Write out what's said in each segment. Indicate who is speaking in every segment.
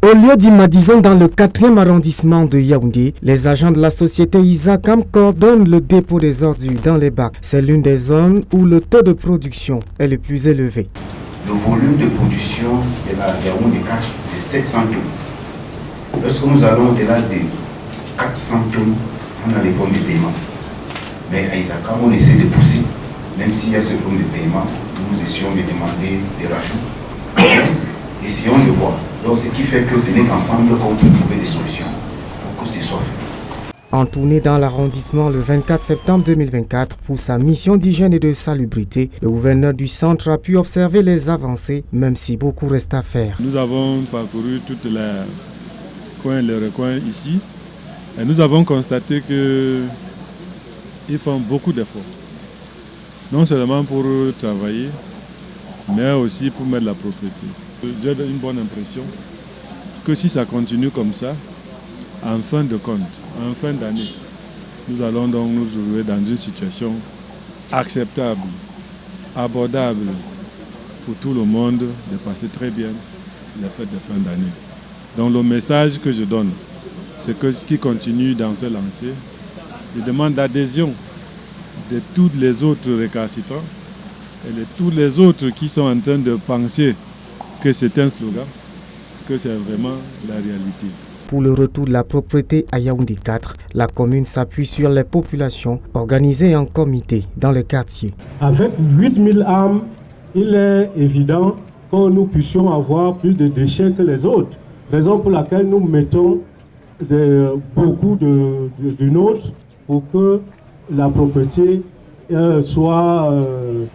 Speaker 1: Au lieu d'Imadizon dans le 4e arrondissement de Yaoundé, les agents de la société Isacam coordonnent le dépôt des ordures dans les bacs. C'est l'une des zones où le taux de production est le plus élevé.
Speaker 2: Le volume de production de la Yaoundé 4, c'est 700 tonnes. Lorsque nous allons au-delà de 400 tonnes, on a les problèmes de paiement. Mais à Isacam, on essaie de pousser. Même s'il y a ce problème de paiement, nous essayons de demander des rajouts. Essayons de voir. Donc, ce qui fait que ce n'est qu'ensemble qu'on peut trouver des solutions pour que ce soit fait.
Speaker 1: En tournée dans l'arrondissement le 24 septembre 2024 pour sa mission d'hygiène et de salubrité, le gouverneur du centre a pu observer les avancées, même si beaucoup reste à faire.
Speaker 3: Nous avons parcouru tous les recoins ici et nous avons constaté qu'ils font beaucoup d'efforts. Non seulement pour travailler, mais aussi pour mettre la propriété. J'ai une bonne impression que si ça continue comme ça, en fin de compte, en fin d'année, nous allons donc nous trouver dans une situation acceptable, abordable pour tout le monde de passer très bien les fêtes de fin d'année. Donc le message que je donne, c'est que qui continue dans ce lancer, je demande l'adhésion de tous les autres récalcitrants et de tous les autres qui sont en train de penser que c'est un slogan, que c'est vraiment la réalité.
Speaker 1: Pour le retour de la propriété à Yaoundé 4, la commune s'appuie sur les populations organisées en comité dans le quartier.
Speaker 4: Avec 8000 âmes, il est évident que nous puissions avoir plus de déchets que les autres. Raison pour laquelle nous mettons beaucoup de nôtres pour que la propriété soit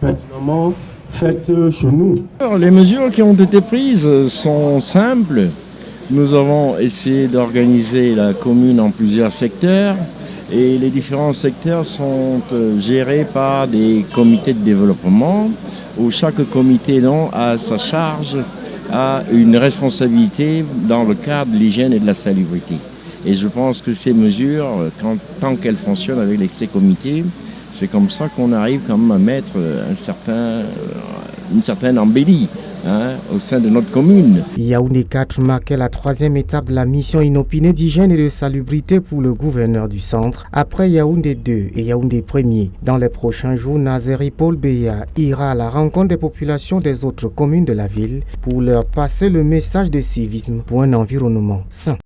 Speaker 4: pertinemment faites chez nous.
Speaker 5: Alors, les mesures qui ont été prises sont simples. Nous avons essayé d'organiser la commune en plusieurs secteurs et les différents secteurs sont gérés par des comités de développement où chaque comité a sa charge, a une responsabilité dans le cadre de l'hygiène et de la salubrité. Et je pense que ces mesures, tant qu'elles fonctionnent avec ces comités, c'est comme ça qu'on arrive quand même à mettre une certaine embellie au sein de notre commune.
Speaker 1: Yaoundé 4 marquait la 3e étape de la mission inopinée d'hygiène et de salubrité pour le gouverneur du centre. Après Yaoundé 2 et Yaoundé 1er, dans les prochains jours, Nazeri Paul Beya ira à la rencontre des populations des autres communes de la ville pour leur passer le message de civisme pour un environnement sain.